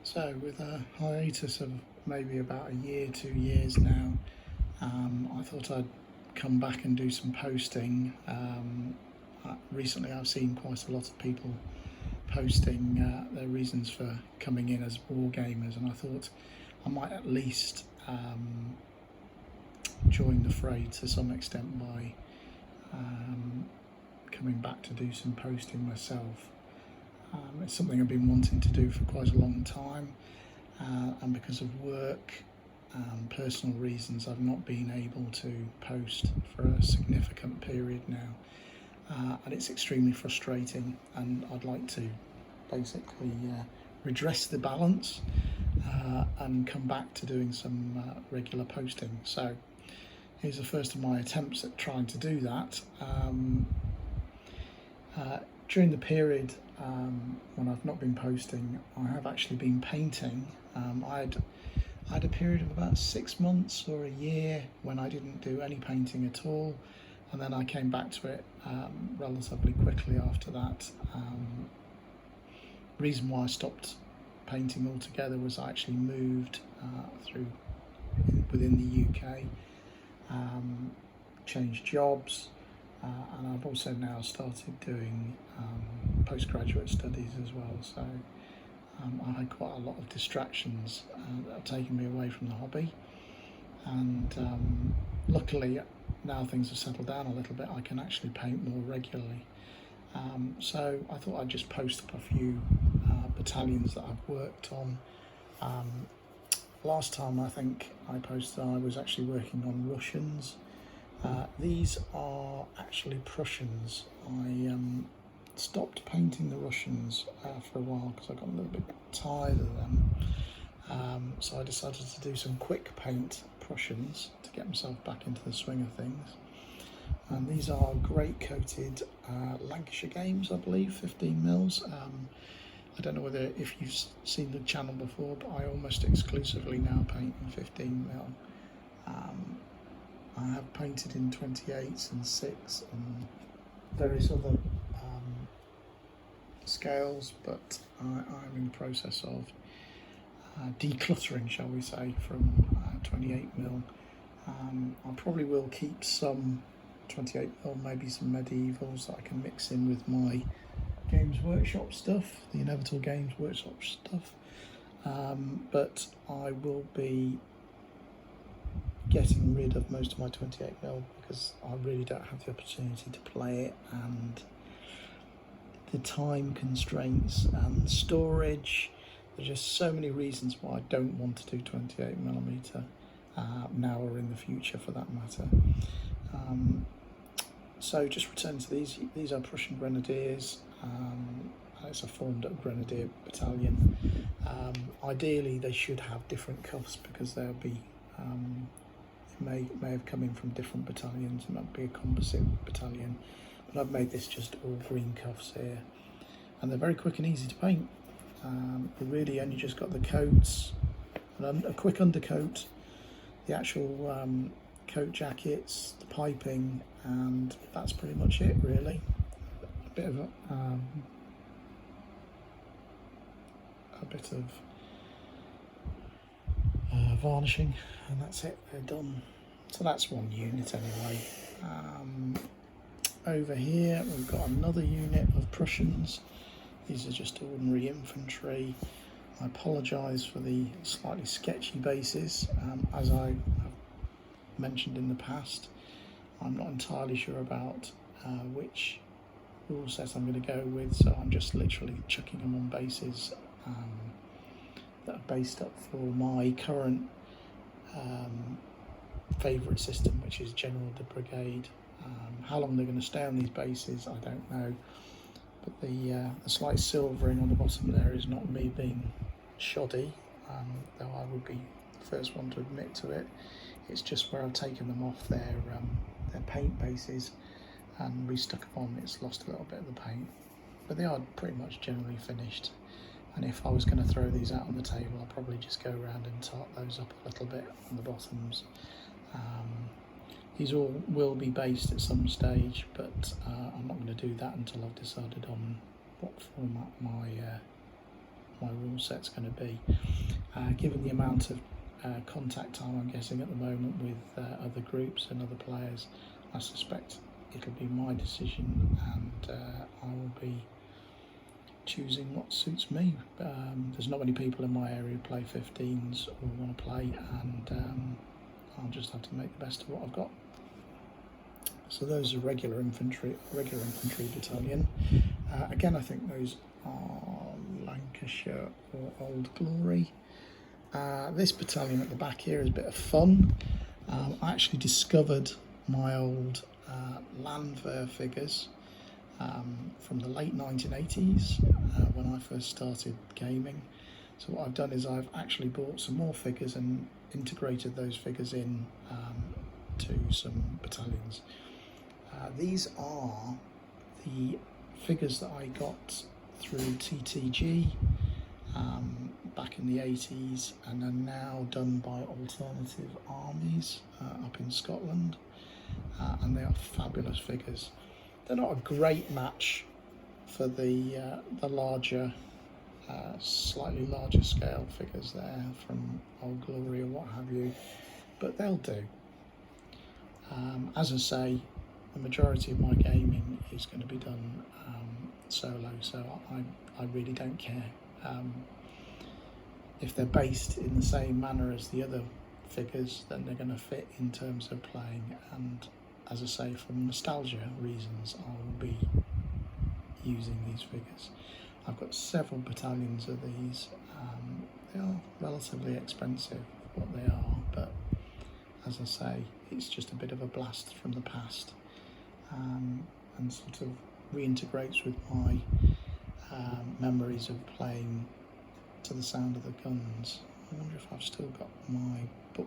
So, with a hiatus of maybe about a year, 2 years now, I thought I'd come back and do some posting. Recently, I've seen quite a lot of people posting their reasons for coming in as Wargamers, and I thought I might at least join the fray to some extent by coming back to do some posting myself. It's something I've been wanting to do for quite a long time, and because of work and personal reasons I've not been able to post for a significant period now, and it's extremely frustrating, and I'd like to basically redress the balance and come back to doing some regular posting. So here's the first of my attempts at trying to do that. During the period when I've not been posting, I have actually been painting. I had a period of about 6 months or a year when I didn't do any painting at all, and then I came back to it relatively quickly after that. Reason why I stopped painting altogether was I actually moved through within the UK, changed jobs, and I've also now started doing postgraduate studies as well. So I had quite a lot of distractions that have taken me away from the hobby, and luckily now things have settled down a little bit, I can actually paint more regularly. So I thought I'd just post up a few battalions that I've worked on. Last time I think I posted, I was actually working on Russians. These are actually Prussians. I stopped painting the Russians for a while because I got a little bit tired of them. So I decided to do some quick paint Prussians to get myself back into the swing of things. And these are great coated Lancashire Games, I believe, 15 mils. I don't know whether if you've seen the channel before, but I almost exclusively now paint in 15 mil. I have painted in 28s and 6 and various other scales, but I'm in the process of decluttering, shall we say, from 28 mil. I probably will keep some 28 mil, maybe some medievals that I can mix in with my Games Workshop stuff, the inevitable Games Workshop stuff, but I will be getting rid of most of my 28 mil because I really don't have the opportunity to play it, and the time constraints and storage. There's just so many reasons why I don't want to do 28mm now or in the future for that matter. So just return to these. These are Prussian Grenadiers. It's a formed up Grenadier battalion. Ideally they should have different cuffs because they'll be may have come in from different battalions. It might be a composite battalion, but I've made this just all green cuffs here, and they're very quick and easy to paint. You really only just got the coats, and a quick undercoat, the actual coat jackets, the piping, and that's pretty much it really. A bit of varnishing, and that's it, they're done. So that's one unit anyway. Over here we've got another unit of Prussians. These are just ordinary infantry. I apologise for the slightly sketchy bases. As I have mentioned in the past, I'm not entirely sure about which rule set I'm going to go with, so I'm just literally chucking them on bases that are based up for my current favourite system, which is General de Brigade. How long they're going to stay on these bases, I don't know, but the slight silvering on the bottom there is not me being shoddy, though I would be the first one to admit to it. It's just where I've taken them off their paint bases and restuck them on, it's lost a little bit of the paint, but they are pretty much generally finished. And if I was going to throw these out on the table, I'll probably just go around and tart those up a little bit on the bottoms. These all will be based at some stage, but I'm not going to do that until I've decided on what format my my rule set's going to be. Given the amount of contact time I'm getting at the moment with other groups and other players, I suspect it'll be my decision, and I will be choosing what suits me. There's not many people in my area who play 15s or want to play, and I'll just have to make the best of what I've got. So those are regular infantry battalion. Again, I think those are Lancashire or Old Glory. This battalion at the back here is a bit of fun. I actually discovered my old Landwehr figures from the late 1980s when I first started gaming. So what I've done is I've actually bought some more figures and integrated those figures in to some battalions. These are the figures that I got through TTG back in the 80s, and are now done by Alternative Armies up in Scotland, and they are fabulous figures. They're not a great match for the larger, slightly larger scale figures there from Old Glory or what have you, but they'll do. As I say, the majority of my gaming is going to be done solo, so I really don't care. If they're based in the same manner as the other figures, then they're going to fit in terms of playing, and as I say, for nostalgia reasons, I will be using these figures. I've got several battalions of these. They are relatively expensive, what they are, but as I say, it's just a bit of a blast from the past, and sort of reintegrates with my memories of playing to the sound of the guns. I wonder if I've still got my book